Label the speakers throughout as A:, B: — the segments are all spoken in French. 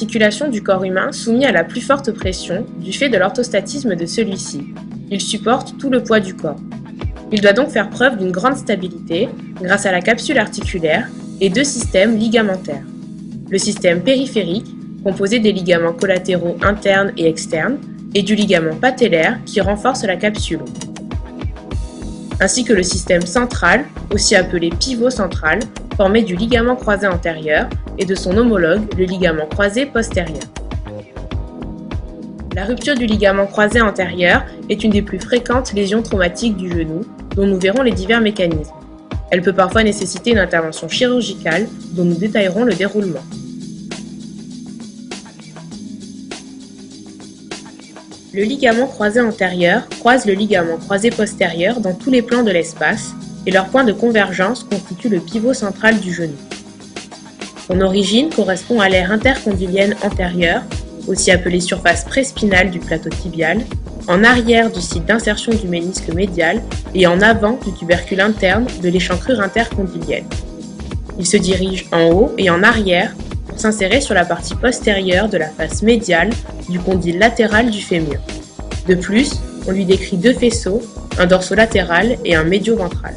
A: l'articulation du corps humain soumis à la plus forte pression du fait de l'orthostatisme de celui-ci. Il supporte tout le poids du corps. Il doit donc faire preuve d'une grande stabilité grâce à la capsule articulaire et deux systèmes ligamentaires. Le système périphérique, composé des ligaments collatéraux internes et externes, et du ligament patellaire qui renforce la capsule, ainsi que le système central, aussi appelé pivot central, formé du ligament croisé antérieur et de son homologue, le ligament croisé postérieur. La rupture du ligament croisé antérieur est une des plus fréquentes lésions traumatiques du genou, dont nous verrons les divers mécanismes. Elle peut parfois nécessiter une intervention chirurgicale, dont nous détaillerons le déroulement. Le ligament croisé antérieur croise le ligament croisé postérieur dans tous les plans de l'espace et leur point de convergence constitue le pivot central du genou. Son origine correspond à l'aire intercondylienne antérieure, aussi appelée surface préspinale du plateau tibial, en arrière du site d'insertion du ménisque médial et en avant du tubercule interne de l'échancrure intercondylienne. Il se dirige en haut et en arrière pour s'insérer sur la partie postérieure de la face médiale du condyle latéral du fémur. De plus, on lui décrit deux faisceaux, un dorsolatéral et un médio-ventral.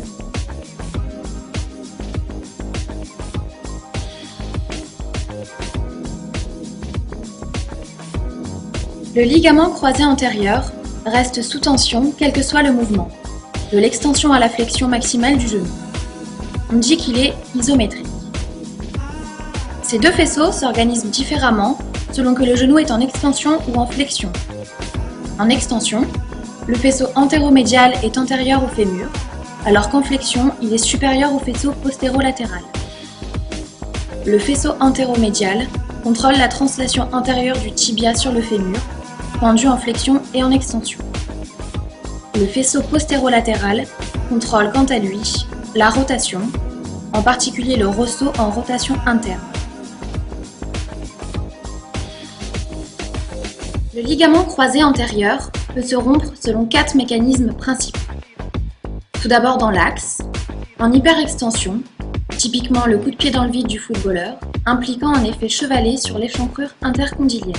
B: Le ligament croisé antérieur reste sous tension quel que soit le mouvement, de l'extension à la flexion maximale du genou. On dit qu'il est isométrique. Ces deux faisceaux s'organisent différemment selon que le genou est en extension ou en flexion. En extension, le faisceau antéromédial est antérieur au fémur, alors qu'en flexion, il est supérieur au faisceau postérolatéral. Le faisceau antéromédial contrôle la translation antérieure du tibia sur le fémur, pendu en flexion et en extension. Le faisceau postérolatéral contrôle quant à lui la rotation, en particulier le ressaut en rotation interne. Le ligament croisé antérieur peut se rompre selon 4 mécanismes principaux. Tout d'abord dans l'axe, en hyperextension, typiquement le coup de pied dans le vide du footballeur, impliquant un effet chevalet sur l'échancrure intercondylienne,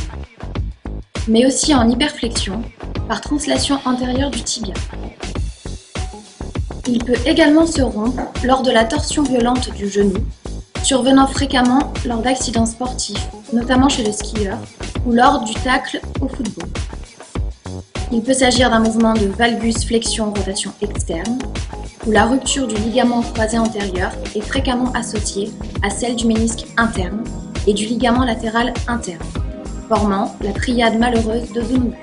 B: mais aussi en hyperflexion, par translation antérieure du tibia. Il peut également se rompre lors de la torsion violente du genou, survenant fréquemment lors d'accidents sportifs, notamment chez le skieur, ou lors du tacle au football. Il peut s'agir d'un mouvement de valgus flexion-rotation externe, où la rupture du ligament croisé antérieur est fréquemment associée à celle du ménisque interne et du ligament latéral interne, formant la triade malheureuse de Zonobu.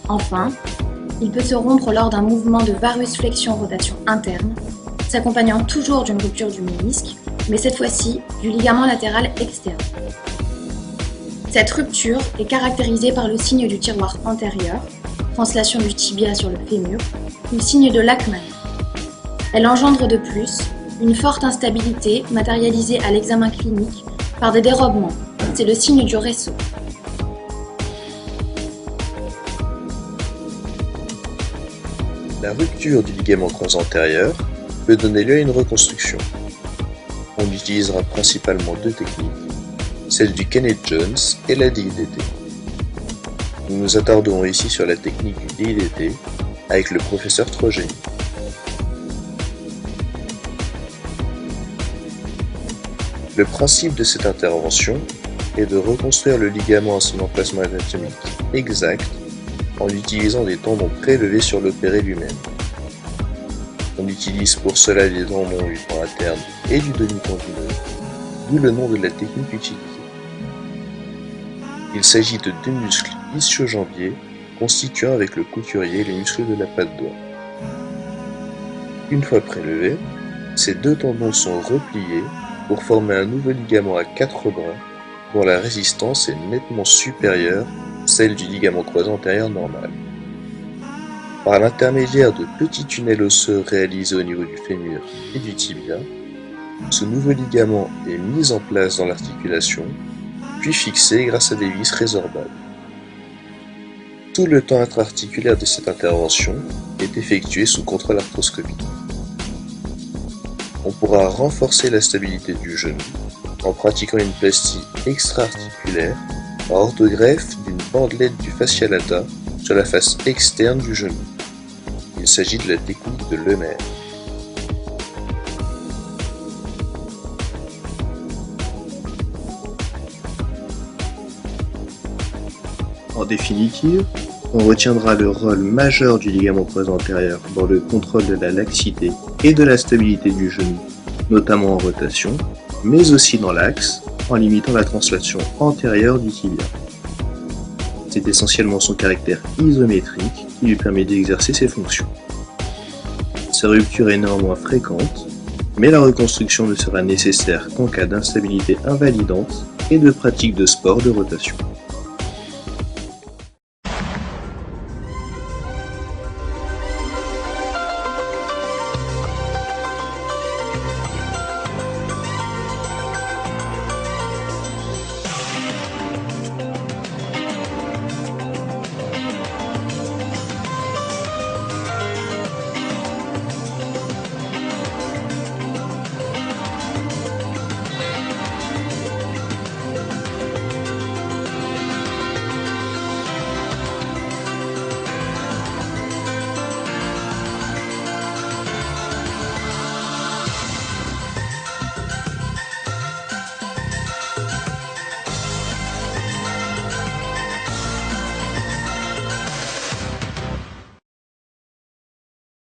B: Enfin, il peut se rompre lors d'un mouvement de varus flexion-rotation interne, s'accompagnant toujours d'une rupture du ménisque, mais cette fois-ci du ligament latéral externe. Cette rupture est caractérisée par le signe du tiroir antérieur, translation du tibia sur le fémur, ou signe de Lachmann. Elle engendre de plus une forte instabilité matérialisée à l'examen clinique par des dérobements. C'est le signe du Resso.
C: La rupture du ligament croisé antérieur peut donner lieu à une reconstruction. On utilisera principalement deux techniques, celle du Kenneth-Jones et la DIDT. Nous nous attarderons ici sur la technique du DIDT avec le professeur Trogeni. Le principe de cette intervention est de reconstruire le ligament à son emplacement anatomique exact en utilisant des tendons prélevés sur l'opéré lui-même. On utilise pour cela des tendons du tendon interne et du demi-tendineux, d'où le nom de la technique utilisée. Il s'agit de deux muscles ischio-jambiers constituant avec le couturier les muscles de la patte doigt. Une fois prélevés, ces deux tendons sont repliés pour former un nouveau ligament à 4 bras dont la résistance est nettement supérieure à celle du ligament croisé antérieur normal. Par l'intermédiaire de petits tunnels osseux réalisés au niveau du fémur et du tibia, ce nouveau ligament est mis en place dans l'articulation, puis fixé grâce à des vis résorbables. Tout le temps intra-articulaire de cette intervention est effectué sous contrôle arthroscopique. On pourra renforcer la stabilité du genou en pratiquant une plastie extra-articulaire par orthogreffe d'une bandelette du fascia lata sur la face externe du genou. Il s'agit de la technique de Lemaire. En définitive, on retiendra le rôle majeur du ligament croisé antérieur dans le contrôle de la laxité et de la stabilité du genou, notamment en rotation, mais aussi dans l'axe, en limitant la translation antérieure du tibia. C'est essentiellement son caractère isométrique qui lui permet d'exercer ses fonctions. Sa rupture est néanmoins fréquente, mais la reconstruction ne sera nécessaire qu'en cas d'instabilité invalidante et de pratique de sport de rotation.